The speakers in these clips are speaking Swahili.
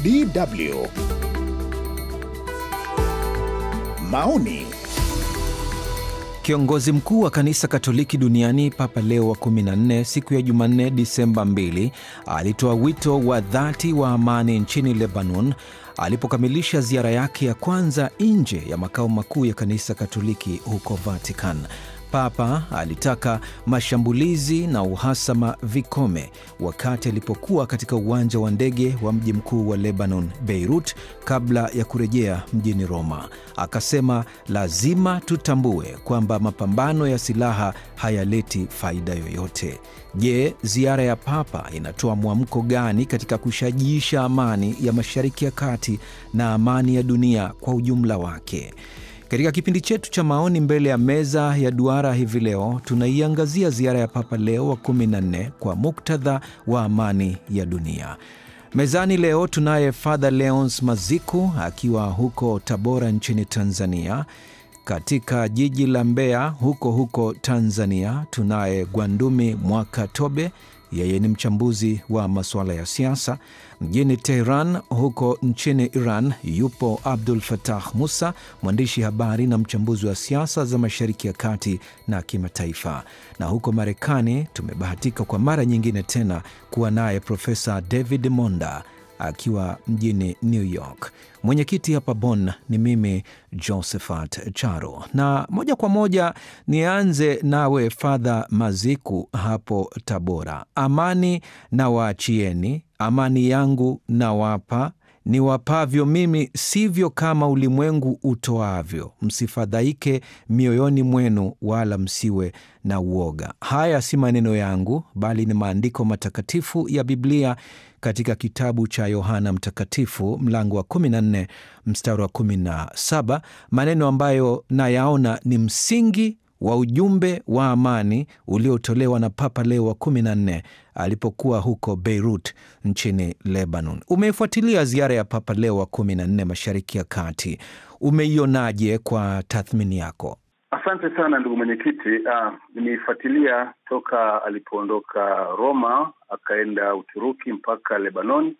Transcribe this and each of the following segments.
DW. Maoni. Kiongozi mkuu wa kanisa Katoliki duniani Papa Leo wa 14 siku ya Jumanne Disemba 2 alitoa wito wa dhati wa amani nchini Lebanon alipokamilisha ziara yake ya kwanza nje ya makao makuu ya kanisa Katoliki huko Vatican. Papa alitaka mashambulizi na uhasama vikome wakati alipokuwa katika uwanja wa ndege wa mji mkuu wa Lebanon, Beirut, kabla ya kurejea mjini Roma. Akasema lazima tutambue kwamba mapambano ya silaha hayaleti faida yoyote. Je, ziara ya Papa inatoa mwamko gani katika kushajiisha amani ya Mashariki ya Kati na amani ya dunia kwa ujumla wake? Katika kipindi chetu cha maoni mbele ya meza ya duara hivi leo, tunaiangazia ziara ya Papa Leo wa 14 kwa muktadha wa amani ya dunia. Mezani leo tunaye Father Leons Maziku akiwa huko Tabora nchini Tanzania. Katika jiji la Mbeya huko Tanzania tunaye Gwandumi Mwakatobe, yeye ni mchambuzi wa masuala ya siasa. Mjini Tehran huko nchini Iran yupo Abdul Fattah Musa, mwandishi habari na mchambuzi wa siasa za Mashariki ya Kati na kimataifa. Na huko Marekani tumebahatika kwa mara nyingine tena kuwa naye Profesa David Monda akiwa mjini New York. Mwenyekiti hapa Bonn ni mimi Josephat Charo. Na moja kwa moja nianze nawe Father Maziku hapo Tabora. Amani na waachieni, amani yangu na wapa, ni wapavyo mimi sivyo kama ulimwengu utoavyo. Msifadhaike mioyoni mwenu wala msiwe na uoga. Haya si maneno yangu bali ni maandiko matakatifu ya Biblia katika kitabu cha Yohana Mtakatifu mlango wa 14 mstari wa 17, maneno ambayo nayaona ni msingi wa ujumbe wa amani uliotolewa na Papa Leo wa 14 alipokuwa huko Beirut nchini Lebanon. Umeifuatilia ziara ya Papa Leo wa 14 Mashariki ya Kati. Umeionaje kwa tathmini yako? Asante sana ndugu mwenyekiti. Nimeifuatilia toka alipoondoka Roma akaenda Uturuki mpaka Lebanon.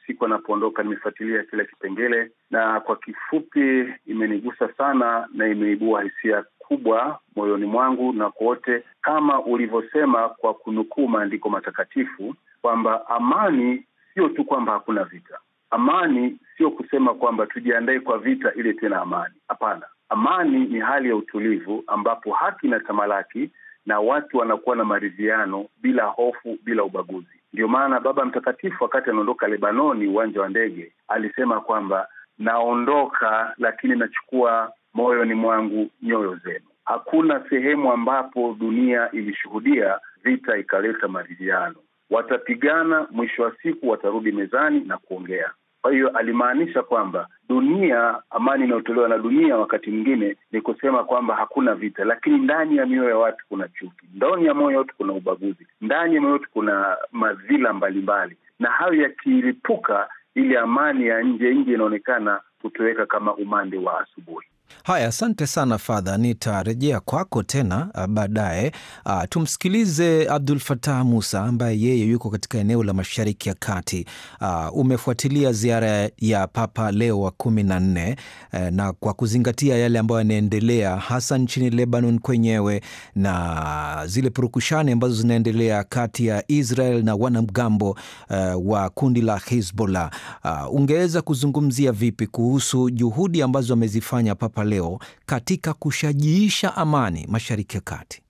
Siku anapoondoka nimefuatilia kila kipengele, na kwa kifupi imenigusa sana na imeibua hisia kubwa moyoni mwangu na kote, kama ulivyosema kwa kunukuu maandiko matakatifu kwamba amani sio tu kwamba hakuna vita. Amani sio kusema kwamba tujiandae kwa vita ili tena amani. Hapana. Amani ni hali ya utulivu ambapo haki na tamalaki na watu wanakuwa na maridhiano bila hofu, bila ubaguzi. Ndio maana Baba Mtakatifu wakati anaondoka Lebanoni uwanja wa ndege alisema kwamba naondoka lakini nachukua moyoni mwangu nyoyo zenu. Hakuna sehemu ambapo dunia ilishuhudia vita ikaleta maridhiano. Watapigana, mwisho wa siku watarudi mezani na kuongea. Kwa hiyo alimaanisha kwamba dunia, amani inayotolewa na dunia wakati mwingine ni kusema kwamba hakuna vita, lakini ndani ya mioyo ya watu kuna chuki, ndani ya moyo watu kuna ubaguzi, ndani ya moyo watu kuna madhila mbalimbali, na hayo yakilipuka ile amani ya nje inaonekana kutoweka kama umande wa asubuhi. Haya, asante sana Father, nitarejea kwako tena baadaye. Tumsikilize Abdul Fattah Musa ambaye yeye yuko katika eneo la Mashariki ya Kati. Umefuatilia ziara ya Papa Leo wa 14 na kwa kuzingatia yale ambayo yanaendelea hasa nchini Lebanon kwenyewe na zile purukushani ambazo zinaendelea kati ya Israel na wanamgambo wa kundi la Hezbollah. Ungeweza kuzungumzia vipi kuhusu juhudi ambazo amezifanya Papa Leo katika kushajiisha amani Mashariki ya Kati?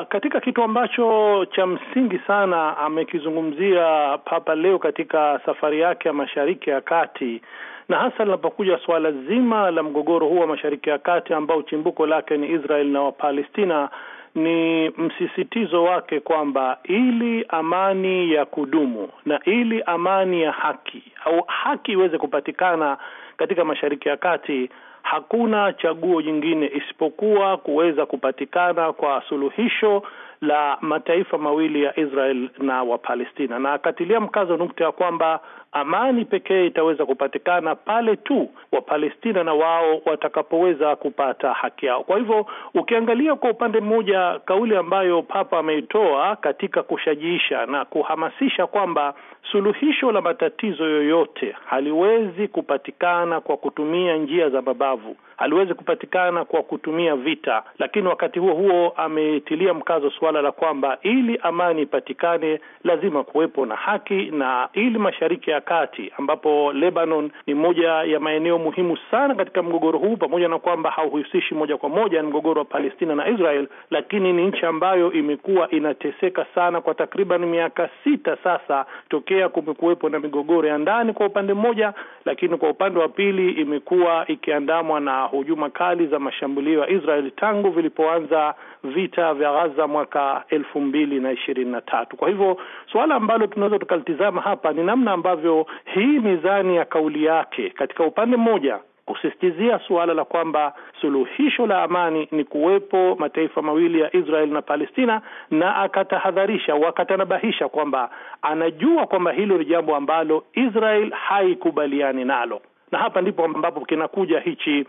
Katika kitu ambacho cha msingi sana amekizungumzia Papa Leo katika safari yake ya Mashariki ya Kati, na hasa linapokuja swala zima la mgogoro huu wa Mashariki ya Kati ambao chimbuko lake ni Israel na Wapalestina, ni msisitizo wake kwamba ili amani ya kudumu na ili amani ya haki au haki iweze kupatikana katika Mashariki ya Kati, hakuna chaguo jingine isipokuwa kuweza kupatikana kwa suluhisho la mataifa mawili ya Israel na wa Palestina, na akatilia mkazo nukta ya kwamba amani pekee itaweza kupatikana pale tu wa Palestina na wao watakapoweza kupata haki yao. Kwa hivyo ukiangalia kwa upande mmoja kauli ambayo Papa ameitoa katika kushajiisha na kuhamasisha kwamba suluhisho la matatizo yoyote haliwezi kupatikana kwa kutumia njia za mabavu, haliwezi kupatikana kwa kutumia vita, lakini wakati huo huo ametilia mkazo suala la kwamba ili amani ipatikane lazima kuwepo na haki, na ili Mashariki ya Kati ambapo Lebanon ni moja ya maeneo muhimu sana katika mgogoro huu, pamoja na kwamba hauhusishi moja kwa moja ni mgogoro wa Palestina na Israel, lakini ni nchi ambayo imekuwa inateseka sana kwa takriban miaka 6 sasa tokea kumekuwepo na migogoro ya ndani kwa upande mmoja, lakini kwa upande wa pili imekuwa ikiandamwa na hujuma kali za mashambulio ya Israel tangu vilipoanza vita vya Gaza mwaka 2023. Kwa hivyo swala ambalo tunaweza tukalitizama hapa ni namna ambavyo hii mizani ya kauli yake katika upande mmoja kusisitizia suala la kwamba suluhisho la amani ni kuwepo mataifa mawili ya Israel na Palestina, na akatahadharisha wakatanabahisha kwamba anajua kwamba hilo ni jambo ambalo Israel haikubaliani nalo. Na hapa ndipo ambapo kinakuja hichi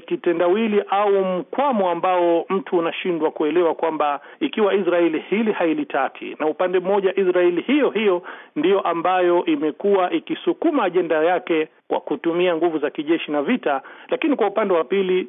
kitendawili au mkwamo ambao mtu unashindwa kuelewa kwamba ikiwa Israeli hili hailitaki, na upande mmoja Israeli hiyo ndiyo ambayo imekuwa ikisukuma ajenda yake kwa kutumia nguvu za kijeshi na vita, lakini kwa upande wa pili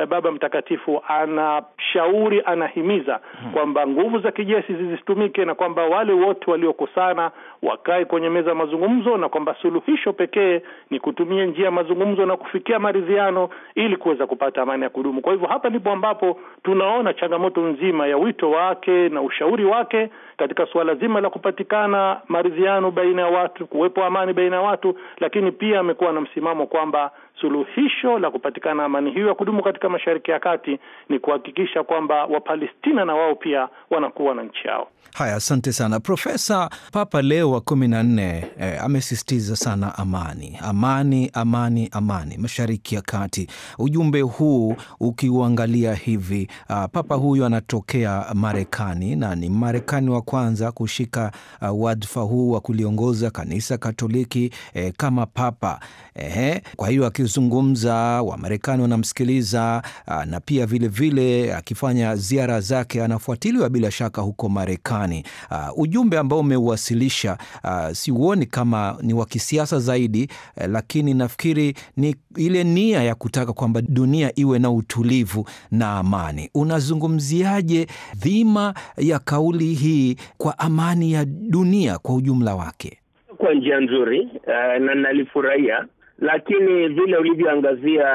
Baba Mtakatifu anashauri, anahimiza kwamba nguvu za kijeshi zisitumike, na kwamba wale wote waliokosana wakae kwenye meza mazungumzo, na kwamba suluhisho pekee ni kutumia njia mazungumzo na kufikia maridhiano ili kuweza kupata amani ya kudumu. Kwa hivyo hapa ndipo ambapo tunaona changamoto nzima ya wito wake na ushauri wake katika suala zima la kupatikana maridhiano baina ya watu, kuwepo amani baina ya watu, lakini pia amekuwa na msimamo kwamba suluhisho la kupatikana amani hiyo ya kudumu katika Mashariki ya Kati ni kuhakikisha kwamba Wapalestina na wao pia wanakuwa na nchi yao. Haya, asante sana Profesa. Papa Leo wa 14 amesisitiza sana amani, amani, amani, amani Mashariki ya Kati. Ujumbe huu ukiuangalia hivi, Papa huyu anatokea Marekani na ni Marekani wa kwanza kushika wadhifa huu wa kuliongoza kanisa Katoliki kama Papa. Kwa hiyo akizungumza Wamarekani wanamsikiliza, na pia vile akifanya ziara zake anafuatiliwa bila shaka huko Marekani. Ujumbe ambao umewasilisha siuoni kama ni wa kisiasa zaidi, lakini nafikiri ni ile nia ya kutaka kwamba dunia iwe na utulivu na amani. Unazungumziaje dhima ya kauli hii kwa amani ya dunia kwa ujumla wake? Kwa njia nzuri na nalifurahia, lakini vile ulivyoangazia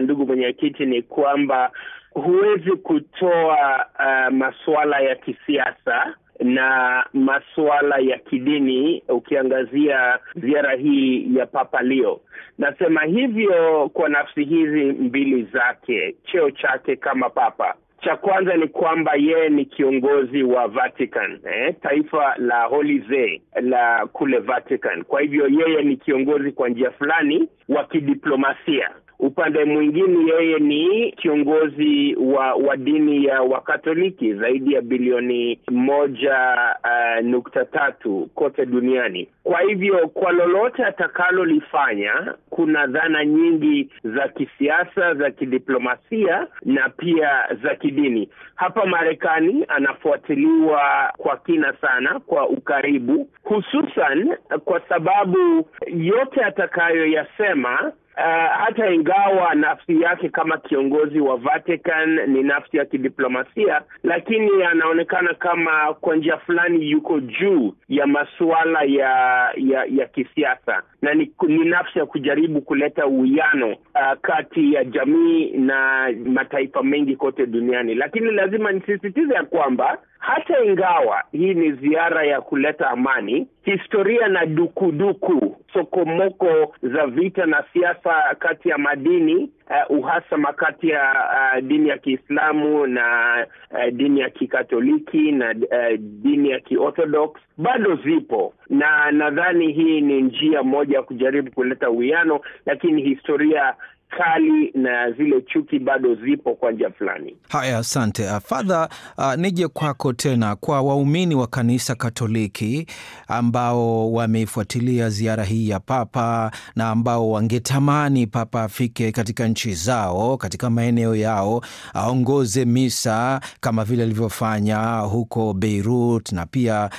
ndugu mwenyekiti ni kwamba huwezi kutoa masuala ya kisiasa na masuala ya kidini ukiangazia ziara hii ya Papa Leo. Nasema hivyo kwa nafsi hizi mbili zake, cheo chake kama Papa. Cha kwanza ni kwamba yeye ni kiongozi wa Vatican, taifa la Holy See la kule Vatican. Kwa hivyo yeye ni kiongozi kwa njia fulani wa kidiplomasia. Upande mwingine yeye ni kiongozi wa dini ya Wakatoliki, zaidi ya bilioni 1.3 kote duniani. Kwa hivyo kwa lolote atakalolifanya, kuna dhana nyingi za kisiasa, za kidiplomasia na pia za kidini. Hapa Marekani anafuatiliwa kwa kina sana, kwa ukaribu, hususan kwa sababu yote atakayoyasema, hata ingawa nafsi yake kama kiongozi wa Vatican ni nafsi ya kidiplomasia, lakini anaonekana kama kwa njia fulani yuko juu ya masuala ya kisiasa, na ni nafsi ya kujaribu kuleta uwiano kati ya jamii na mataifa mengi kote duniani. Lakini lazima nisisitize ya kwamba hata ingawa hii ni ziara ya kuleta amani, historia na dukuduku, sokomoko za vita na siasa kati ya madini, uhasama kati ya dini ya Kiislamu na dini ya Kikatoliki na dini ya Kiorthodox bado zipo, na nadhani hii ni njia moja ya kujaribu kuleta uwiano, lakini historia kali na zile chuki bado zipo kwa njia fulani. Haya, asante. Father, nije kwako tena. Kwa waumini wa kanisa Katoliki ambao wameifuatilia ziara hii ya Papa na ambao wangetamani Papa afike katika nchi zao, katika maeneo yao, aongoze misa kama vile alivyofanya huko Beirut na pia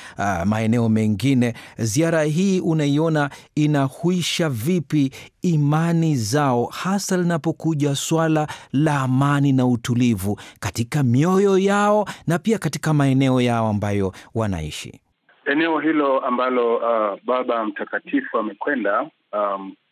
maeneo mengine, ziara hii unaiona inahuisha vipi imani zao, hasa linapokuja swala la amani na utulivu katika mioyo yao na pia katika maeneo yao ambayo wanaishi? Eneo hilo ambalo Baba Mtakatifu amekwenda,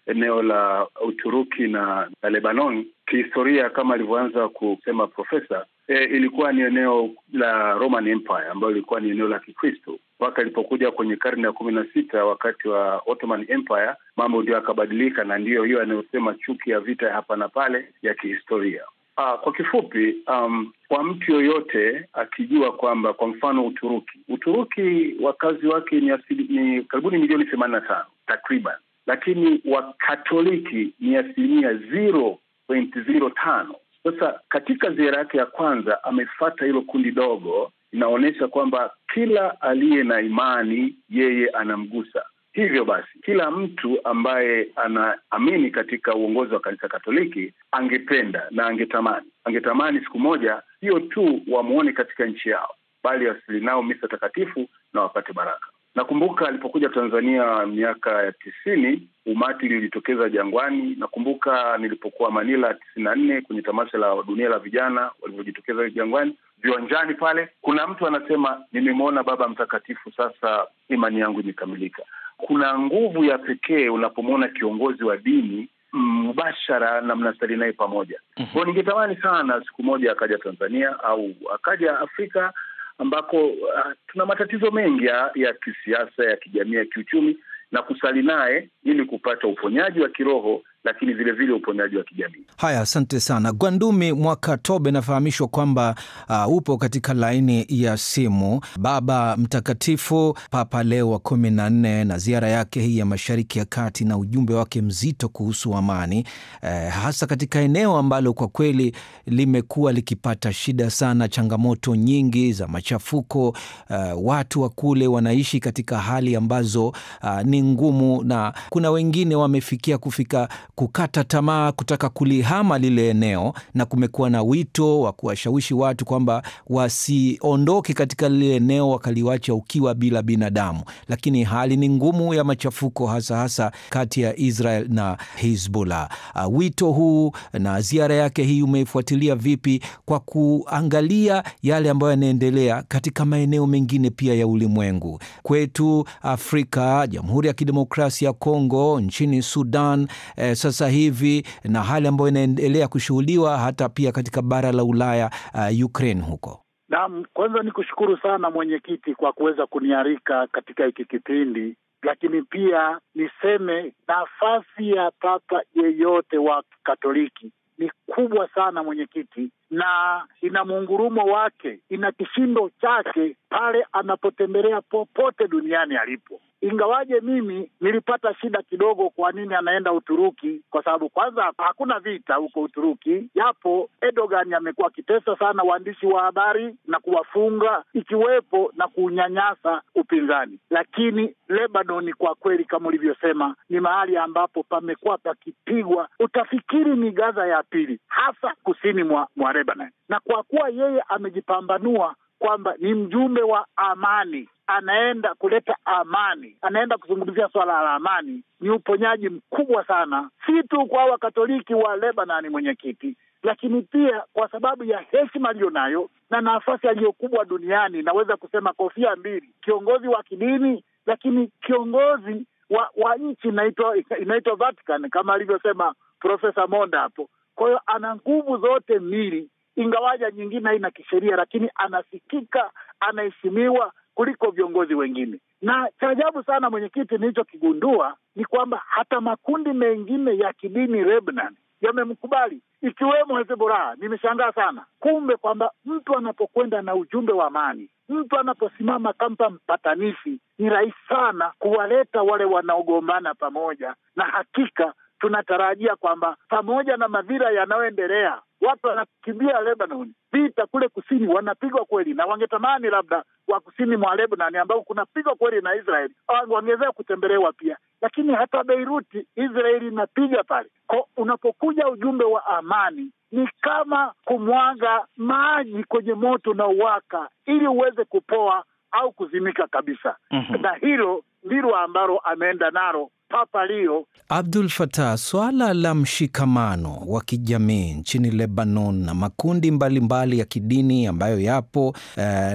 eneo la Uturuki na Lebanon, kihistoria kama alivyoanza kusema profesa, ilikuwa ni eneo la Roman Empire ambayo ilikuwa ni eneo la Kikristo. Mpaka ilipokuja kwenye karne ya 16 wakati wa Ottoman Empire, mambo ndio yakabadilika, na ndiyo hiyo anayosema chuki ya vita hapa na pale ya kihistoria. Kwa kifupi, kwa mtu yoyote akijua kwamba kwa mfano Uturuki wakazi wake ni karibuni milioni 85 takriban, lakini Wakatoliki ni 0.05. Sasa katika ziara yake ya kwanza amefuata hilo kundi dogo, inaonyesha kwamba kila aliye na imani yeye anamgusa. Hivyo basi kila mtu ambaye anaamini katika uongozi wa kanisa Katoliki angependa na angetamani siku moja sio tu wamuone katika nchi yao, bali asili nao misa takatifu na wapate baraka. Nakumbuka alipokuja Tanzania miaka ya 90, umati ulijitokeza Jangwani. Nakumbuka nilipokuwa Manila 94 kwenye tamasha la dunia la vijana walivyojitokeza Jangwani, viwanjani pale, kuna mtu anasema nimemwona Baba Mtakatifu, sasa imani yangu imekamilika. Kuna nguvu ya pekee unapomwona kiongozi wa dini mubashara na mnasali naye pamoja. Kwa ningetamani sana siku moja akaja Tanzania au akaja Afrika ambako tuna matatizo mengi ya kisiasa, ya kijamii, ya kiuchumi, na kusali naye ili kupata uponyaji wa kiroho, lakini vile vile uponyaji wa kijamii. Haya, asante sana. Gwandumi Mwakatobe, nafahamishwa kwamba upo katika laini ya simu. Baba Mtakatifu Papa Leo wa 14 na ziara yake hii ya Mashariki ya Kati na ujumbe wake mzito kuhusu amani, hasa katika eneo ambalo kwa kweli limekuwa likipata shida sana, changamoto nyingi za machafuko. Watu wa kule wanaishi katika hali ambazo ni ngumu, na kuna wengine wamefikia kukata tamaa kutaka kulihama lile eneo, na kumekuwa na wito wa kuwashawishi watu kwamba wasiondoke katika lile eneo wakaliwacha ukiwa bila binadamu. Lakini hali ni ngumu ya machafuko, hasa kati ya Israel na Hezbollah. Wito huu na ziara yake hii umeifuatilia vipi kwa kuangalia yale ambayo yanaendelea katika maeneo mengine pia ya ulimwengu? Kwetu Afrika, Jamhuri ya Kidemokrasia ya Kongo, nchini Sudan, sasa hivi, na hali ambayo inaendelea kushuhudiwa hata pia katika bara la Ulaya, Ukraine huko. Naam, kwanza nikushukuru sana mwenyekiti kwa kuweza kunialika katika hiki kipindi, lakini pia niseme nafasi ya Papa yeyote wa Katoliki ni kubwa sana mwenyekiti, na ina muungurumo wake, ina kishindo chake pale anapotembelea popote duniani alipo. Ingawaje mimi nilipata shida kidogo kwa nini anaenda Uturuki, kwa sababu kwanza hakuna vita huko Uturuki, japo Erdogan amekuwa akitesa sana waandishi wa habari na kuwafunga, ikiwepo na kunyanyasa upinzani. Lakini Lebanon kwa kweli kama ulivyosema ni mahali ambapo pamekuwa pakipigwa, utafikiri ni Gaza ya pili, hasa kusini mwa Lebanon. Na kwa kuwa yeye amejipambanua kwamba ni mjumbe wa amani, anaenda kuleta amani, anaenda kuzungumzia swala la amani, ni uponyaji mkubwa sana, si tu kwa Wakatoliki wa Lebanon mwenyekiti, lakini pia kwa sababu ya heshima aliyonayo na nafasi aliyokubwa duniani. Naweza kusema kofia mbili, kiongozi wa kidini, lakini kiongozi wa nchi inaitwa Vatican kama alivyosema Profesa Monda hapo. Kwa hiyo ana nguvu zote mbili, ingawaja nyingine haina kisheria, lakini anasikika, anaheshimiwa kuliko viongozi wengine. Na cha ajabu sana mwenyekiti, nilichokigundua ni kwamba hata makundi mengine ya kidini Lebanon yamemkubali, ikiwemo Hezbollah. Nimeshangaa sana. Kumbe kwamba mtu anapokwenda na ujumbe wa amani, mtu anaposimama kama mpatanishi, ni rahisi sana kuwaleta wale wanaogombana pamoja, na hakika tunatarajia kwamba pamoja na madhira yanayoendelea, watu wanakimbia Lebanon, vita kule kusini wanapigwa kweli, na wangetamani labda wa kusini mwa Lebanon ambao kunapigwa kweli na Israeli wangeweza kutembelewa pia, lakini hata Beiruti Israeli inapiga pale. Kwa unapokuja ujumbe wa amani, ni kama kumwaga maji kwenye moto na uwaka ili uweze kupoa au kuzimika kabisa. Na hilo ndilo ambalo ameenda nalo Papa Leo. Abdul Fattah, swala la mshikamano wa kijamii nchini Lebanon na makundi mbalimbali ya kidini ambayo yapo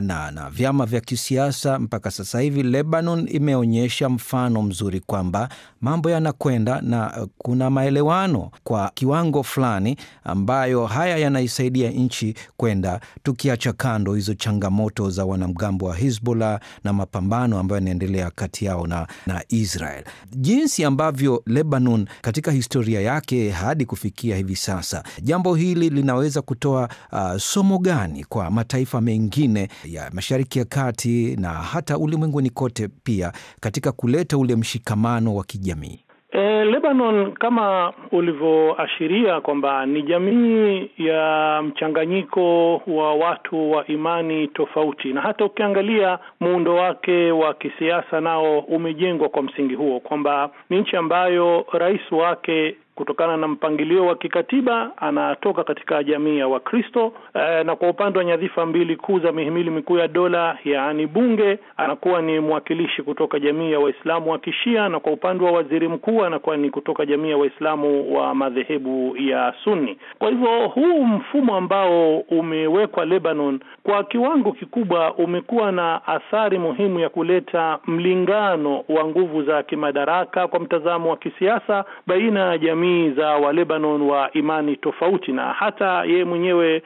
na vyama vya kisiasa, mpaka sasa hivi Lebanon imeonyesha mfano mzuri kwamba mambo yanakwenda na kuna maelewano kwa kiwango fulani ambayo haya yanaisaidia nchi kwenda, tukiacha kando hizo changamoto za wanamgambo wa Hezbollah na mapambano ambayo yanaendelea kati yao na Israel. Jinsi ambavyo Lebanon katika historia yake hadi kufikia hivi sasa, jambo hili linaweza kutoa somo gani kwa mataifa mengine ya Mashariki ya Kati na hata ulimwenguni kote pia katika kuleta ule mshikamano wa kijamii? Lebanon kama ulivyoashiria kwamba ni jamii ya mchanganyiko wa watu wa imani tofauti, na hata ukiangalia muundo wake wa kisiasa nao umejengwa kwa msingi huo, kwamba ni nchi ambayo rais wake kutokana na mpangilio wa kikatiba anatoka katika jamii ya Wakristo, na kwa upande wa nyadhifa mbili kuu za mihimili mikuu ya dola, yaani bunge, anakuwa ni mwakilishi kutoka jamii ya Waislamu wa Kishia, na kwa upande wa waziri mkuu anakuwa ni kutoka jamii ya Waislamu wa madhehebu ya Sunni. Kwa hivyo huu mfumo ambao umewekwa Lebanon kwa kiwango kikubwa umekuwa na athari muhimu ya kuleta mlingano wa nguvu za kimadaraka kwa mtazamo wa kisiasa baina ya jamii za wa Lebanon wa imani tofauti. Na hata ye mwenyewe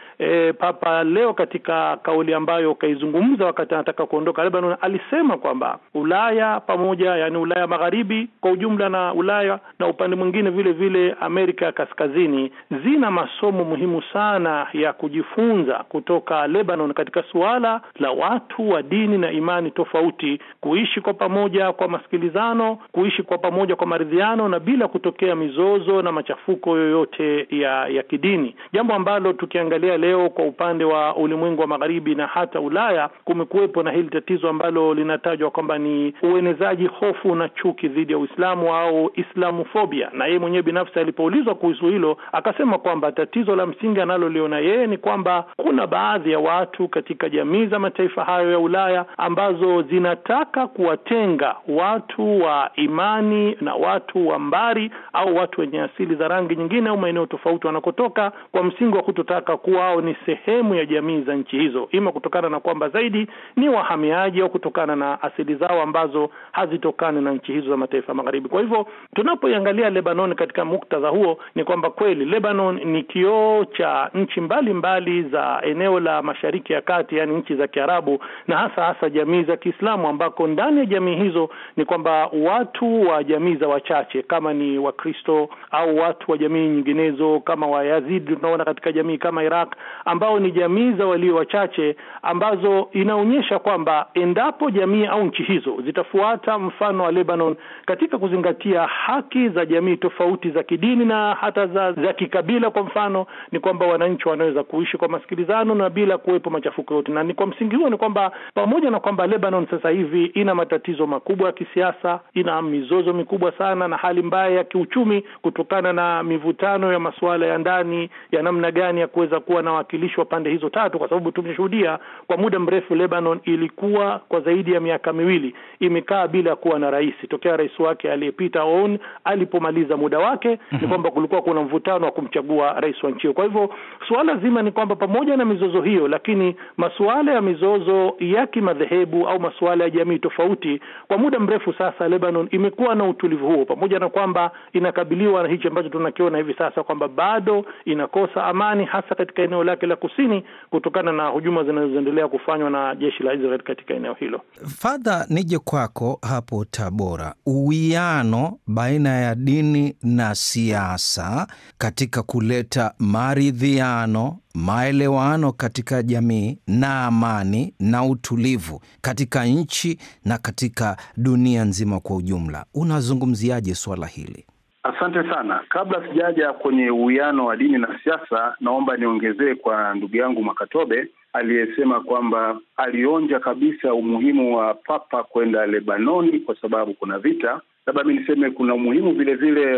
Papa Leo katika kauli ambayo kaizungumza wakati anataka kuondoka Lebanon alisema kwamba Ulaya pamoja, yani Ulaya Magharibi kwa ujumla na Ulaya na upande mwingine vile vile Amerika ya Kaskazini zina masomo muhimu sana ya kujifunza kutoka Lebanon katika suala la watu wa dini na imani tofauti kuishi kwa pamoja kwa masikilizano, kuishi kwa pamoja kwa maridhiano na bila kutokea mizozo na machafuko yoyote ya kidini. Jambo ambalo tukiangalia leo kwa upande wa ulimwengu wa Magharibi na hata Ulaya kumekuwepo na hili tatizo ambalo linatajwa kwamba ni uenezaji hofu na chuki dhidi ya Uislamu au Islamofobia. Na yeye mwenyewe binafsi alipoulizwa kuhusu hilo akasema kwamba tatizo la msingi analoliona yeye ni kwamba kuna baadhi ya watu katika jamii za mataifa hayo ya Ulaya ambazo zinataka kuwatenga watu wa imani na watu wa mbari au watu wenye asili za rangi nyingine au maeneo tofauti wanakotoka kwa msingi wa kutotaka kuwa wao ni sehemu ya jamii za nchi hizo, ima kutokana na kwamba zaidi ni wahamiaji au kutokana na asili zao ambazo hazitokani na nchi hizo za mataifa magharibi. Kwa hivyo tunapoiangalia Lebanon katika muktadha huo ni kwamba kweli Lebanon ni kioo cha nchi mbalimbali za eneo la Mashariki ya Kati, yani nchi za Kiarabu na hasa jamii za Kiislamu, ambako ndani ya jamii hizo ni kwamba watu wa jamii za wachache kama ni Wakristo au watu wa jamii nyinginezo kama Wayazidi tunaona katika jamii kama Iraq, ambao ni jamii za walio wachache, ambazo inaonyesha kwamba endapo jamii au nchi hizo zitafuata mfano wa Lebanon katika kuzingatia haki za jamii tofauti za kidini na hata za kikabila, kwa mfano ni kwamba wananchi wanaweza kuishi kwa masikilizano na bila kuwepo machafuko yote. Na ni kwa msingi huo ni kwamba pamoja na kwamba Lebanon sasa hivi ina matatizo makubwa ya kisiasa, ina mizozo mikubwa sana na hali mbaya ya kiuchumi kutokana na mivutano ya masuala ya ndani ya namna gani ya kuweza kuwa na wakilishi wa pande hizo tatu, kwa sababu tumeshuhudia kwa muda mrefu Lebanon ilikuwa kwa zaidi ya miaka miwili imekaa bila kuwa na rais tokea rais wake aliyepita Aoun alipomaliza muda wake. Ni kwamba kulikuwa kuna mvutano wa kumchagua rais wa nchi. Kwa hivyo suala zima ni kwamba pamoja na mizozo hiyo, lakini masuala ya mizozo ya kimadhehebu au masuala ya jamii tofauti kwa muda mrefu sasa Lebanon imekuwa na utulivu huo, pamoja na kwamba inakabiliwa na hicho ambacho tunakiona hivi sasa kwamba bado inakosa amani hasa katika eneo lake la kusini kutokana na hujuma zinazoendelea kufanywa na jeshi la Israel katika eneo hilo. Father, nije kwako hapo Tabora. Uwiano baina ya dini na siasa katika kuleta maridhiano, maelewano katika jamii na amani na utulivu katika nchi na katika dunia nzima kwa ujumla, unazungumziaje swala hili? Asante sana. Kabla sijaja kwenye uwiano wa dini na siasa, naomba niongezee kwa ndugu yangu Makatobe aliyesema kwamba alionja kabisa umuhimu wa Papa kwenda Lebanoni kwa sababu kuna vita. Labda mimi niseme kuna umuhimu vile vile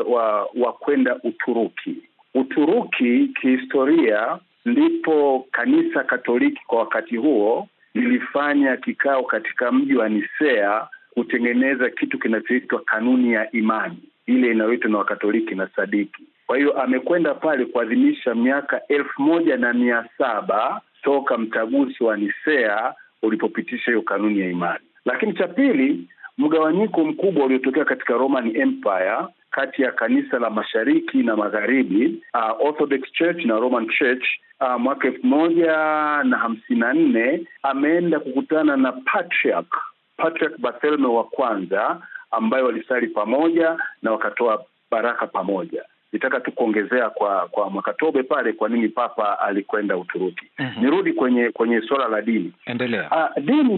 wa kwenda Uturuki. Uturuki kihistoria ndipo kanisa Katoliki kwa wakati huo lilifanya kikao katika mji wa Nisea kutengeneza kitu kinachoitwa kanuni ya imani, ile inayoitwa na Wakatoliki na Sadiki. Kwa hiyo amekwenda pale kuadhimisha miaka 1700 toka mtaguso wa Nisea ulipopitisha hiyo kanuni ya imani. Lakini cha pili, mgawanyiko mkubwa uliotokea katika Roman Empire kati ya kanisa la mashariki na magharibi, Orthodox Church na Roman Church, mwaka 1054 ameenda kukutana na Patriarch Bartholomew wa kwanza, ambayo walisali pamoja na wakatoa baraka pamoja. Nitaka tu kuongezea kwa Makatobe pale kwa nini Papa alikwenda Uturuki. Nirudi kwenye swala la dini. Endelea. Dini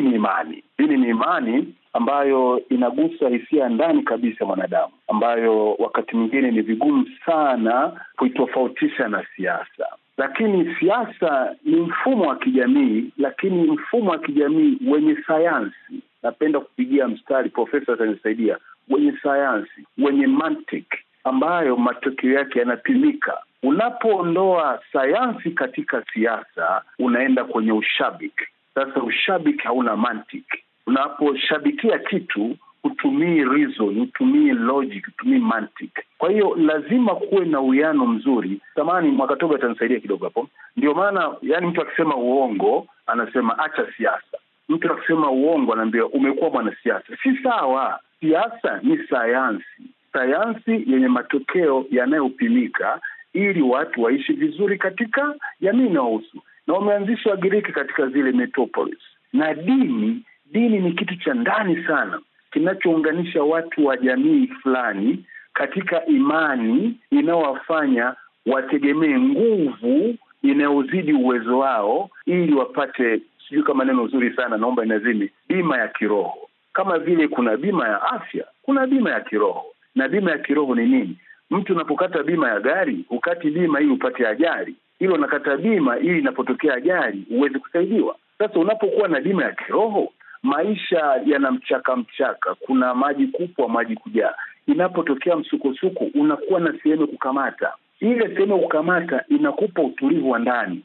ni imani. Dini ni imani ambayo inagusa hisia ndani kabisa mwanadamu, ambayo wakati mwingine ni vigumu sana kuitofautisha na siasa. Lakini siasa ni mfumo wa kijamii, lakini mfumo wa kijamii wenye sayansi. Napenda kupigia mstari, profesa atanisaidia, wenye sayansi, wenye mantiki, ambayo matokeo yake yanapimika. Unapoondoa sayansi katika siasa, unaenda kwenye ushabiki. Sasa ushabiki hauna mantiki. Unaposhabikia kitu, hutumii reason, hutumii logic, hutumii mantiki. Kwa hiyo lazima kuwe na uwiano mzuri. Samahani, Mwakatobe atanisaidia kidogo hapo. Ndio maana mtu akisema uongo anasema acha siasa. Mtu akisema uongo anaambia umekuwa mwanasiasa. Si sawa. Siasa ni sayansi. Sayansi yenye matokeo yanayopimika ili watu waishi vizuri katika jamii inayohusu. Na wameanzisha Wagiriki katika zile metropolis. Na dini ni kitu cha ndani sana kinachounganisha watu wa jamii fulani katika imani inayowafanya wategemee nguvu inayozidi uwezo wao ili wapate, sijui kama neno nzuri sana, naomba inazimi, bima ya kiroho. Kama vile kuna bima ya afya, kuna bima ya kiroho. Na bima ya kiroho ni nini? Mtu unapokata bima ya gari, ukati bima ili upate ajali. Hilo unakata bima ili inapotokea ajali uweze kusaidiwa. Sasa unapokuwa na bima ya kiroho, maisha yana mchaka, kuna maji kupwa, maji kujaa. Inapotokea msukosuko, unakuwa na sehemu kukamata. Ile sehemu kukamata inakupa utulivu wa ndani.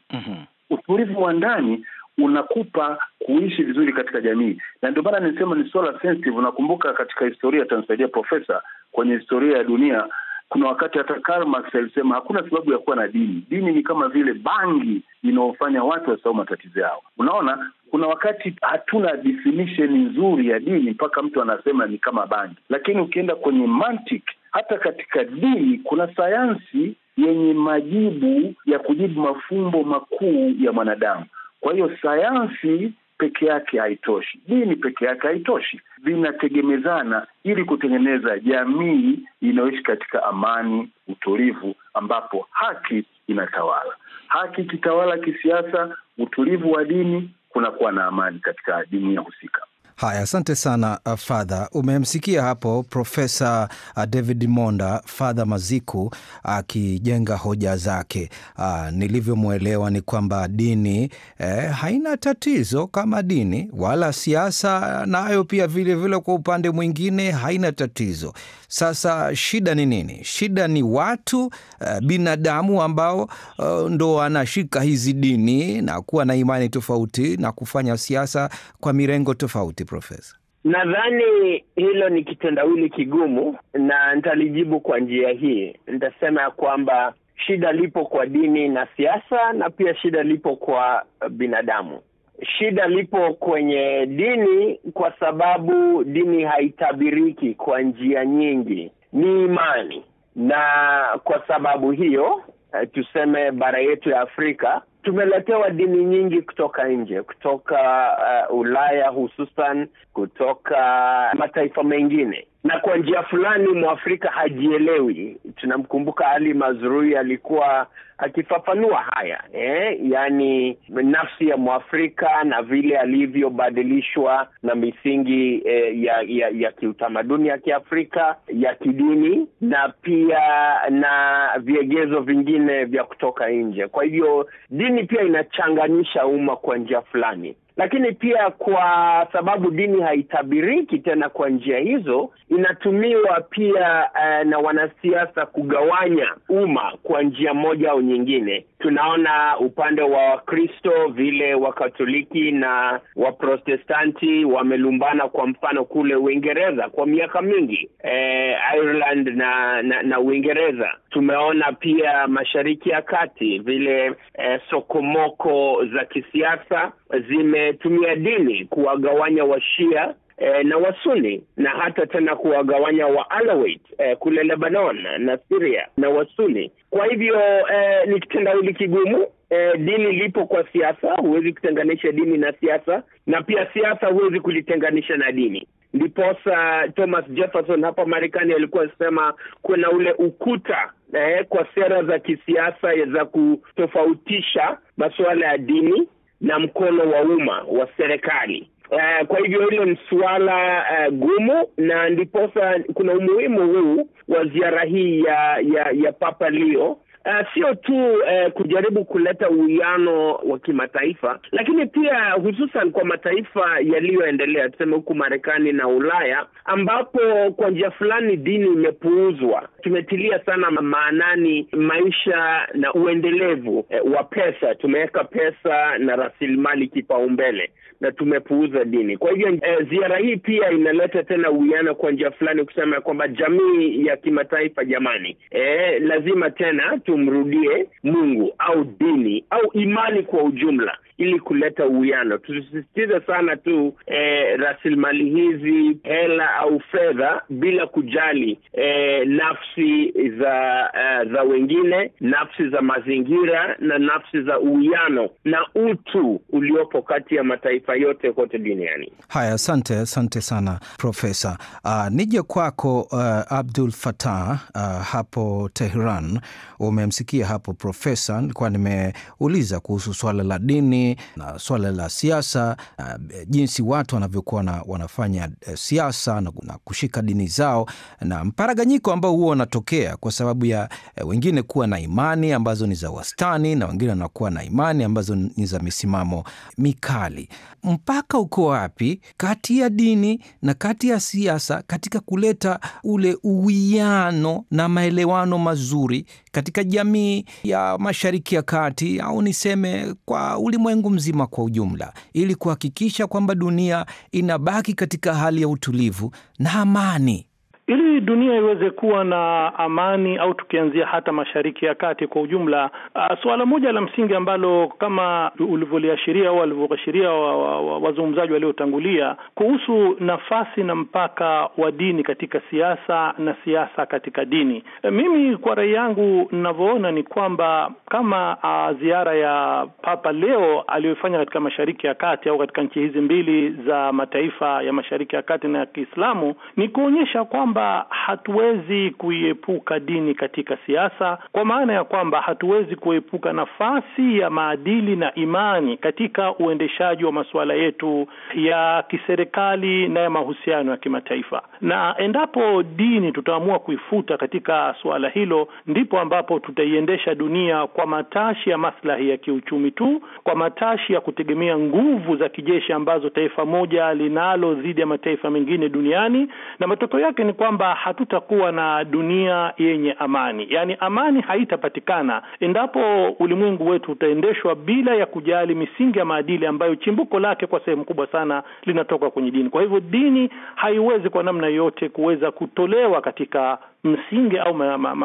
Utulivu wa ndani unakupa kuishi vizuri katika jamii. Na ndio maana nisema ni swala sensitive. Unakumbuka katika historia, atanisaidia profesa, kwenye historia ya dunia, kuna wakati hata Karl Marx alisema hakuna sababu ya kuwa na dini. Dini ni kama vile bangi inaofanya watu wasahau matatizo yao. Unaona, kuna wakati hatuna definition nzuri ya dini mpaka mtu anasema ni kama bangi. Lakini ukienda kwenye mantiki, hata katika dini kuna sayansi yenye majibu ya kujibu mafumbo makuu ya mwanadamu. Kwa hiyo sayansi peke yake haitoshi, dini peke yake haitoshi. Vinategemezana ili kutengeneza jamii inayoishi katika amani, utulivu, ambapo haki inatawala. Haki ikitawala kisiasa, utulivu wa dini, kunakuwa na amani katika dunia husika. Haya, asante sana Father. Umemsikia hapo Profesa David Monda, Father Maziku akijenga hoja zake. Nilivyomwelewa ni kwamba dini haina tatizo kama dini, wala siasa nayo pia vile vile kwa upande mwingine haina tatizo. Sasa shida ni nini? Shida ni watu binadamu ambao ndo wanashika hizi dini na kuwa na imani tofauti na kufanya siasa kwa mirengo tofauti. Profesa, nadhani hilo ni kitendawili kigumu na nitalijibu kwa njia hii. Nitasema ya kwamba shida lipo kwa dini na siasa, na pia shida lipo kwa binadamu. Shida lipo kwenye dini kwa sababu dini haitabiriki kwa njia nyingi, ni imani. Na kwa sababu hiyo, tuseme bara yetu ya Afrika, tumeletewa dini nyingi kutoka nje, kutoka Ulaya hususan, kutoka mataifa mengine. na kwa njia fulani Mwafrika hajielewi. Tunamkumbuka Ali Mazrui alikuwa akifafanua haya, yani nafsi ya Mwafrika na vile alivyobadilishwa na misingi ya kiutamaduni ya Kiafrika, ya kidini, na pia na viegezo vingine vya kutoka nje. Kwa hivyo dini pia inachanganyisha umma kwa njia fulani. Lakini pia kwa sababu dini haitabiriki tena kwa njia hizo, inatumiwa pia na wanasiasa kugawanya umma kwa njia moja au nyingine. Tunaona upande wa Wakristo vile Wakatoliki na Waprotestanti wamelumbana, kwa mfano kule Uingereza kwa miaka mingi, Ireland na Uingereza. Tumeona pia Mashariki ya Kati vile sokomoko za kisiasa zimetumia dini kuwagawanya Washia na Wasuni, na hata tena kuwagawanya wa Alawite kule Lebanon na Syria na Wasuni. Kwa hivyo ni kitendawili kigumu. Dini lipo kwa siasa, huwezi kutenganisha dini na siasa, na pia siasa huwezi kulitenganisha na dini. Ndiposa Thomas Jefferson hapa Marekani alikuwa anasema kuna ule ukuta kwa sera za kisiasa za kutofautisha masuala ya dini na mkono wa umma wa serikali. Kwa hivyo hilo ni suala gumu, na ndiposa kuna umuhimu huu wa ziara hii ya Papa Leo. Sio tu kujaribu kuleta uwiano wa kimataifa, lakini pia hususan kwa mataifa yaliyoendelea, tuseme huku Marekani na Ulaya, ambapo kwa njia fulani dini imepuuzwa. Tumetilia sana maanani maisha na uendelevu wa pesa. Tumeweka pesa na rasilimali kipaumbele na tumepuuza dini. Kwa hivyo ziara hii pia inaleta tena uwiano kwa njia fulani, kusema kwamba jamii ya kimataifa, jamani, lazima tena tumrudie Mungu au dini au imani kwa ujumla ili kuleta uwiano. Tusisitize sana tu rasilimali hizi, hela au fedha, bila kujali nafsi za wengine, nafsi za mazingira na nafsi za uwiano na utu uliopo kati ya mataifa yote kote duniani. Haya, asante sana Profesa. Nije kwako Abdul Fattah hapo Tehran. Umemsikia hapo Profesa, nilikuwa nimeuliza kuhusu swala la dini na swala la siasa, jinsi watu wanavyokuwa wanafanya siasa na kushika dini zao, na mparaganyiko ambao huo unatokea kwa sababu ya wengine kuwa na imani ambazo ni za wastani na wengine wanakuwa na imani ambazo ni za misimamo mikali. Mpaka uko wapi kati ya dini na kati ya siasa katika kuleta ule uwiano na maelewano mazuri katika jamii ya Mashariki ya Kati, au niseme kwa ulimwengu mzima kwa ujumla, ili kuhakikisha kwamba dunia inabaki katika hali ya utulivu na amani? Ili dunia iweze kuwa na amani, au tukianzia hata Mashariki ya Kati kwa ujumla, suala moja la msingi ambalo kama ulivyoliashiria au walivyoashiria wazungumzaji waliotangulia kuhusu nafasi na mpaka wa dini katika siasa na siasa katika dini. Mimi kwa rai yangu ninavyoona ni kwamba kama ziara ya Papa Leo aliyofanya katika Mashariki ya Kati au katika nchi hizi mbili za mataifa ya Mashariki ya Kati na ya Kiislamu, ni kuonyesha kwamba hatuwezi kuiepuka dini katika siasa, kwa maana ya kwamba hatuwezi kuepuka nafasi ya maadili na imani katika uendeshaji wa masuala yetu ya kiserikali na ya mahusiano ya kimataifa. Na endapo dini tutaamua kuifuta katika suala hilo, ndipo ambapo tutaiendesha dunia kwa matashi ya maslahi ya kiuchumi tu, kwa matashi ya kutegemea nguvu za kijeshi ambazo taifa moja linalo dhidi ya mataifa mengine duniani, na matokeo yake ni kwamba hatutakuwa na dunia yenye amani. Yaani amani haitapatikana endapo ulimwengu wetu utaendeshwa bila ya kujali misingi ya maadili ambayo chimbuko lake kwa sehemu kubwa sana linatoka kwenye dini. Kwa hivyo dini haiwezi kwa namna yote kuweza kutolewa katika msingi au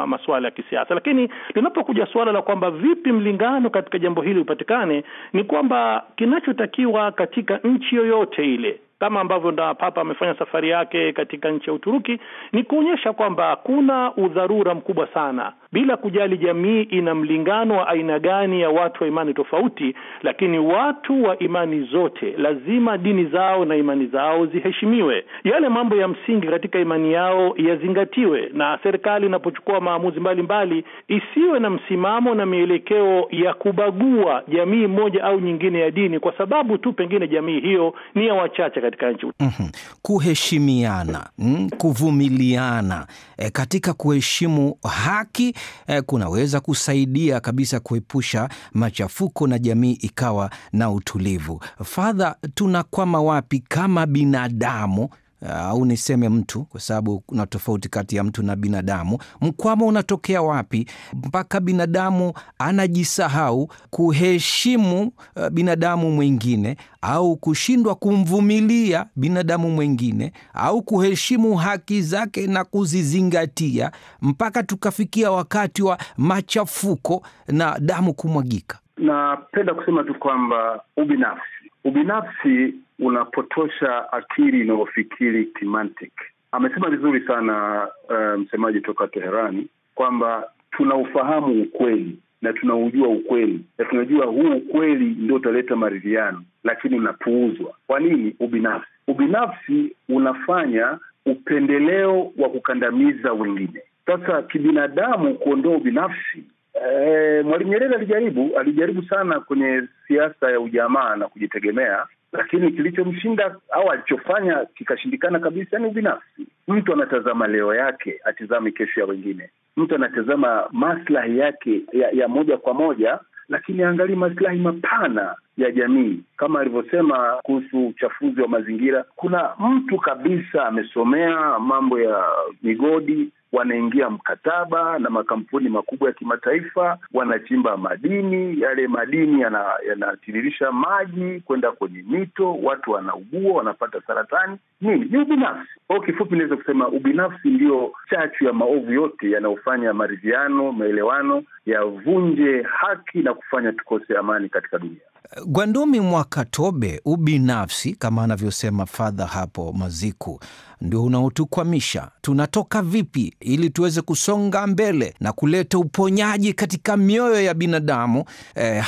masuala ya kisiasa. Lakini linapokuja suala la kwamba vipi mlingano katika jambo hili upatikane, ni kwamba kinachotakiwa katika nchi yoyote ile, kama ambavyo ndio Papa amefanya safari yake katika nchi ya Uturuki, ni kuonyesha kwamba kuna udharura mkubwa sana, bila kujali jamii ina mlingano wa aina gani ya watu wa imani tofauti, lakini watu wa imani zote lazima dini zao na imani zao ziheshimiwe. Yale mambo ya msingi katika imani yao yazingatiwe, na serikali inapochukua maamuzi mbalimbali isiwe na msimamo na mielekeo ya kubagua jamii moja au nyingine ya dini kwa sababu tu pengine jamii hiyo ni ya wachache katika nchi. Kuheshimiana, kuvumiliana, katika kuheshimu haki kunaweza kusaidia kabisa kuepusha machafuko na jamii ikawa na utulivu. Father, tunakwama wapi kama binadamu, au niseme mtu, kwa sababu kuna tofauti kati ya mtu na binadamu? Mkwamo unatokea wapi mpaka binadamu anajisahau kuheshimu binadamu mwingine, au kushindwa kumvumilia binadamu mwingine, au kuheshimu haki zake na kuzizingatia, mpaka tukafikia wakati wa machafuko na damu kumwagika? Napenda kusema tu kwamba ubinafsi unapotosha akili inayofikiri kimantiki. Amesema vizuri sana msemaji toka Teherani kwamba tunaufahamu ukweli na tunaujua ukweli na tunajua huu ukweli ndio utaleta maridhiano, lakini unapuuzwa. Kwa nini? Ubinafsi unafanya upendeleo wa kukandamiza wengine. Sasa kibinadamu kuondoa ubinafsi, Mwalimu Nyerere alijaribu sana kwenye siasa ya ujamaa na kujitegemea, lakini kilichomshinda au alichofanya kikashindikana kabisa ni ubinafsi. Mtu anatazama leo yake, atizame kesho ya wengine. Mtu anatazama maslahi yake ya moja kwa moja, lakini angalia maslahi mapana ya jamii. Kama alivyosema kuhusu uchafuzi wa mazingira, kuna mtu kabisa amesomea mambo ya migodi, wanaingia mkataba na makampuni makubwa ya kimataifa, wanachimba madini, yale madini yanatiririsha maji kwenda kwenye mito, watu wanaugua, wanapata saratani. Nini? Ni ubinafsi. Kwa kifupi naweza kusema ubinafsi ndio chachu ya maovu yote yanayofanya maridhiano, maelewano yavunje haki na kufanya tukose amani katika dunia. Gwandumi Mwakatobe, ubinafsi kama anavyosema Father hapo Maziku ndio unaotukwamisha. Tunatoka vipi ili tuweze kusonga mbele na kuleta uponyaji katika mioyo ya binadamu,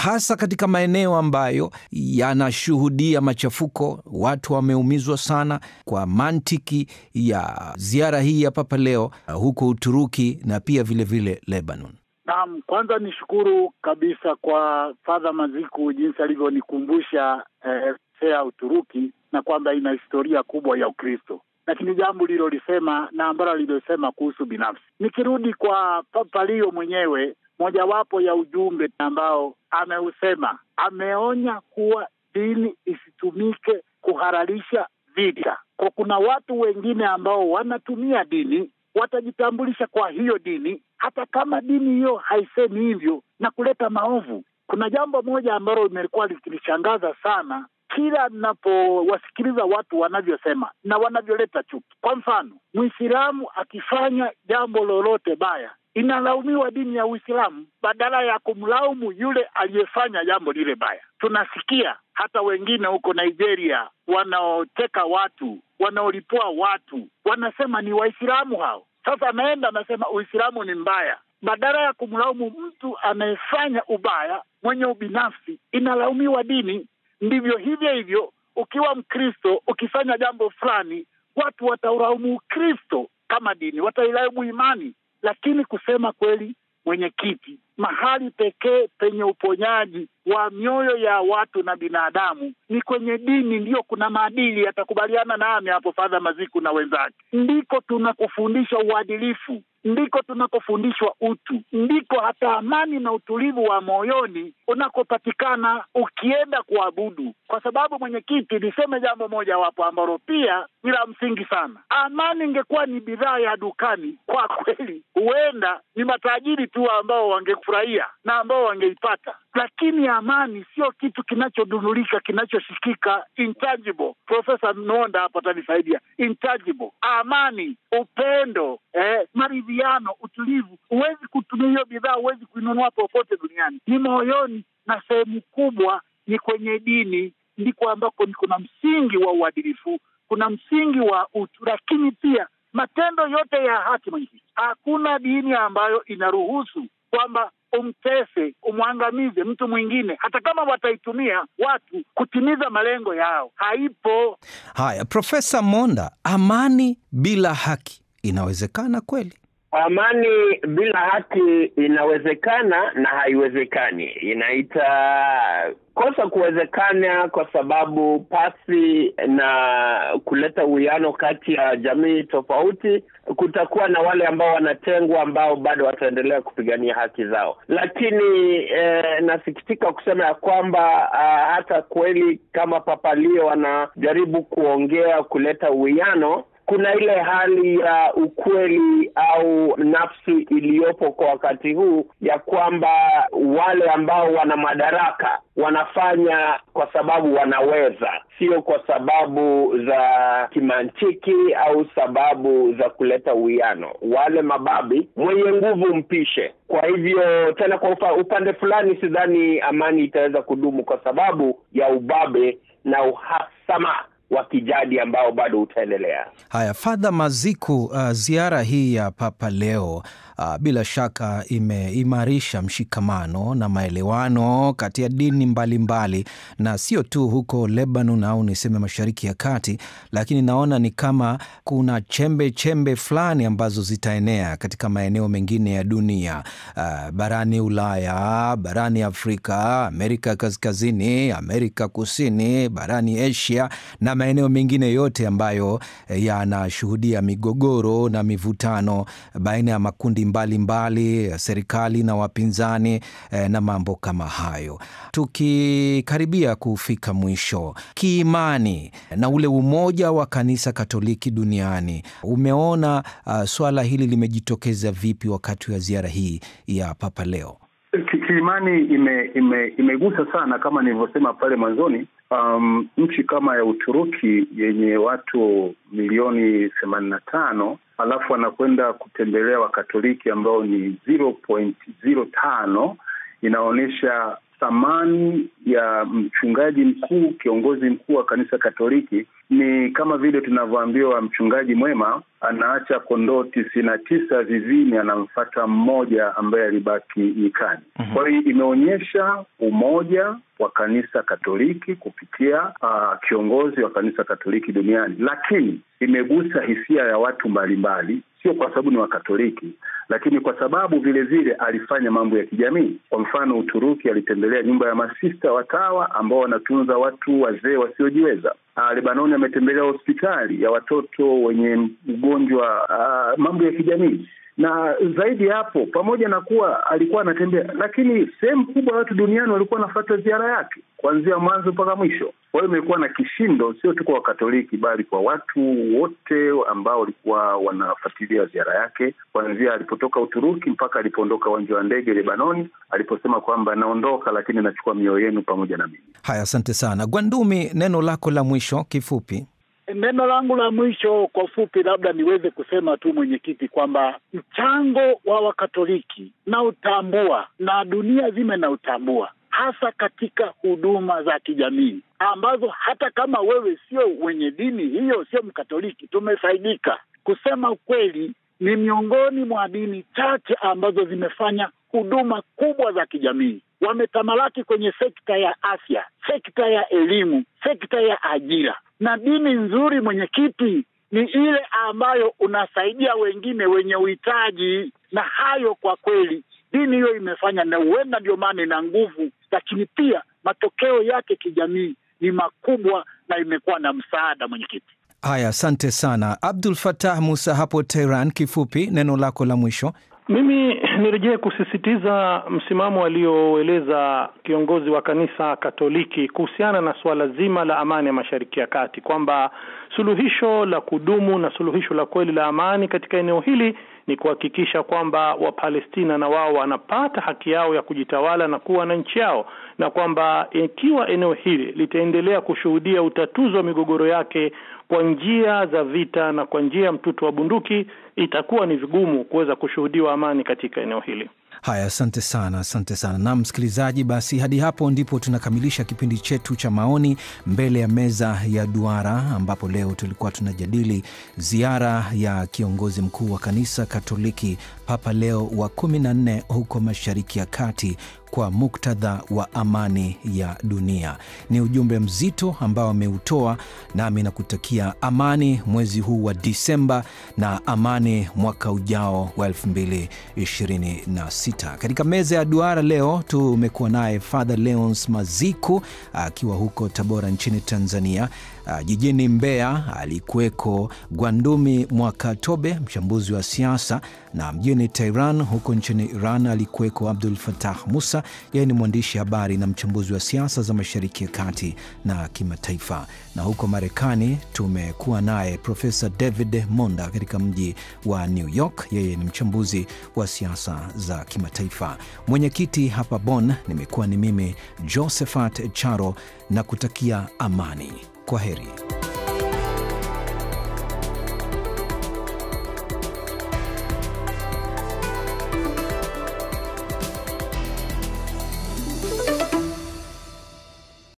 hasa katika maeneo ambayo yanashuhudia machafuko? Watu wameumizwa sana. Kwa mantiki ya ziara hii ya Papa Leo huko Uturuki na pia vile Lebanon. Naam, kwanza nishukuru kabisa kwa Father Maziku jinsi alivyonikumbusha ya Uturuki na kwamba ina historia kubwa ya Ukristo. Lakini jambo lilolisema na ambalo alilosema kuhusu binafsi, nikirudi kwa Papa Leo mwenyewe, mojawapo ya ujumbe ambao ameusema, ameonya kuwa dini isitumike kuhalalisha vita. Kwa kuna watu wengine ambao wanatumia dini, watajitambulisha kwa hiyo dini hata kama dini hiyo haisemi hivyo, na kuleta maovu. Kuna jambo moja ambalo limekuwa likinishangaza sana kila ninapowasikiliza watu wanavyosema na wanavyoleta chuki. Kwa mfano, Muislamu akifanya jambo lolote baya, inalaumiwa dini ya Uislamu badala ya kumlaumu yule aliyefanya jambo lile baya. Tunasikia hata wengine huko Nigeria wanaoteka watu, wanaolipua watu, wanasema ni Waislamu hao. Sasa anaenda anasema Uislamu ni mbaya. Badala ya kumlaumu mtu anayefanya ubaya, mwenye ubinafsi, inalaumiwa dini. Ndivyo hivyo ukiwa Mkristo ukifanya jambo fulani, watu wataulaumu Ukristo kama dini, watailaumu imani. Lakini kusema kweli, mwenyekiti, mahali pekee penye uponyaji wa mioyo ya watu na binadamu ni kwenye dini. Ndio kuna maadili, atakubaliana nami hapo Father Maziku na wenzake. Ndiko tunakufundisha uadilifu, ndiko tunakofundishwa utu, ndiko hata amani na utulivu wa moyoni unakopatikana ukienda kuabudu. Kwa sababu mwenyekiti, niseme jambo moja wapo ambalo pia bila msingi sana. Amani ingekuwa ni bidhaa ya dukani, kwa kweli huenda ni matajiri tu ambao wangefurahia na ambao wangeipata, lakini amani sio kitu kinachodunulika, kinachoshikika, intangible. Profesa Nonda hapa atanisaidia. Intangible, amani, upendo, maridhiano, utulivu. Huwezi kutumia hiyo bidhaa, huwezi kuinunua popote duniani. Ni moyoni, na sehemu kubwa ni kwenye dini ndiko ambako kuna msingi wa uadilifu, kuna msingi wa utu, lakini pia matendo yote ya haki. Hakuna dini ambayo inaruhusu kwamba umtese, umwangamize mtu mwingine, hata kama wataitumia watu kutimiza malengo yao. Haipo. Haya, Profesa Monda, amani bila haki inawezekana kweli? Amani bila haki inawezekana na haiwezekani. Inaita kosa kuwezekana kwa sababu pasi na kuleta uwiano kati ya jamii tofauti, kutakuwa na wale ambao wanatengwa ambao bado wataendelea kupigania haki zao. Lakini nasikitika kusema ya kwamba hata kweli kama Papa Leo anajaribu kuongea kuleta uwiano, kuna ile hali ya ukweli au nafsi iliyopo kwa wakati huu ya kwamba wale ambao wana madaraka wanafanya kwa sababu wanaweza, sio kwa sababu za kimantiki au sababu za kuleta uwiano. Wale mababi, mwenye nguvu mpishe. Kwa hivyo tena kwa upande fulani sidhani amani itaweza kudumu kwa sababu ya ubabe na uhasama wa kijadi ambao bado utaendelea. Haya, Father Maziku, ziara hii ya Papa Leo bila shaka imeimarisha mshikamano na maelewano kati ya dini mbalimbali, na sio tu huko Lebanon au niseme Mashariki ya Kati, lakini naona ni kama kuna chembe fulani ambazo zitaenea katika maeneo mengine ya dunia, barani Ulaya, barani Afrika, Amerika Kaskazini, Amerika Kusini, barani Asia na maeneo mengine yote ambayo yanashuhudia migogoro na mivutano baina ya makundi mbalimbali, serikali na wapinzani na mambo kama hayo. Tukikaribia kufika mwisho, kiimani na ule umoja wa kanisa Katoliki duniani, umeona swala hili limejitokeza vipi wakati wa ziara hii ya Papa Leo? Kiimani imegusa sana kama nilivyosema pale mwanzoni. Nchi kama ya Uturuki yenye watu milioni 85, alafu anakwenda kutembelea Wakatoliki ambao ni 0.05, inaonyesha thamani ya mchungaji mkuu, kiongozi mkuu wa kanisa Katoliki. Ni kama vile tunavyoambiwa mchungaji mwema anaacha kondoo 99 zizini, anamfuata mmoja ambaye alibaki nyikani. Kwa hiyo imeonyesha umoja wa kanisa Katoliki kupitia kiongozi wa kanisa Katoliki duniani, lakini imegusa hisia ya watu mbalimbali, sio kwa sababu ni Wakatoliki, lakini kwa sababu vile vile alifanya mambo ya kijamii. Kwa mfano, Uturuki alitembelea nyumba ya masista watawa ambao wanatunza watu wazee wasiojiweza. Lebanoni ametembelea hospitali ya watoto wenye ugonjwa, mambo ya kijamii. Na zaidi hapo, pamoja na kuwa alikuwa anatembea, lakini sehemu kubwa ya watu duniani walikuwa wanafuata ziara yake kuanzia mwanzo mpaka mwisho. Kwa hiyo imekuwa na kishindo, sio tu kwa Wakatoliki bali kwa watu wote ambao walikuwa wanafuatilia ziara yake, kuanzia alipotoka Uturuki mpaka alipoondoka uwanja wa ndege Lebanoni, aliposema kwamba naondoka lakini nachukua mioyo yenu pamoja na mimi. Haya, asante sana. Gwandumi, neno lako la mwisho kifupi. Neno langu la mwisho kwa ufupi, labda niweze kusema tu mwenyekiti, kwamba mchango wa Wakatoliki na utambua na dunia zima na utambua, hasa katika huduma za kijamii ambazo hata kama wewe sio mwenye dini hiyo, sio Mkatoliki, tumefaidika. Kusema ukweli, ni miongoni mwa dini chache ambazo zimefanya huduma kubwa za kijamii. Wametamalaki kwenye sekta ya afya, sekta ya elimu, sekta ya ajira. Na dini nzuri, mwenyekiti, ni ile ambayo unasaidia wengine wenye uhitaji, na hayo kwa kweli dini hiyo imefanya, na huenda ndio maana ina nguvu, lakini pia matokeo yake kijamii ni makubwa na imekuwa na msaada, mwenyekiti. Haya, asante sana. Abdul Fattah Musa hapo Tehran, kifupi neno lako la mwisho. Mimi nirejee kusisitiza msimamo alioeleza kiongozi wa kanisa Katoliki kuhusiana na suala zima la amani ya Mashariki ya Kati, kwamba suluhisho la kudumu na suluhisho la kweli la amani katika eneo hili ni kuhakikisha kwamba Wapalestina na wao wanapata haki yao ya kujitawala na kuwa na nchi yao, na kwamba ikiwa eneo hili litaendelea kushuhudia utatuzi wa migogoro yake kwa njia za vita na kwa njia ya mtutu wa bunduki, itakuwa ni vigumu kuweza kushuhudiwa amani katika eneo hili. Haya, asante sana. Na msikilizaji, basi hadi hapo ndipo tunakamilisha kipindi chetu cha maoni mbele ya meza ya duara, ambapo leo tulikuwa tunajadili ziara ya kiongozi mkuu wa kanisa Katoliki Papa Leo wa 14 huko Mashariki ya Kati kwa muktadha wa amani ya dunia. Ni ujumbe mzito ambao ameutoa, nami nakutakia amani mwezi huu wa Disemba na amani mwaka ujao wa 2026. Katika meza ya duara leo tumekuwa naye Father Leons Maziku akiwa huko Tabora nchini Tanzania. Jijini Mbeya alikuweko Gwandumi Mwakatobe, mchambuzi wa siasa, na mjini Tehran huko nchini Iran alikuweko Abdul Fattah Musa, yeye ni mwandishi habari na mchambuzi wa siasa za Mashariki ya Kati na kimataifa. Na huko Marekani tumekuwa naye Profesa David Monda katika mji wa New York, yeye ni mchambuzi wa siasa za kimataifa. Mwenyekiti hapa Bonn nimekuwa ni mimi Josephat Charo, na kutakia amani. Kwaheri.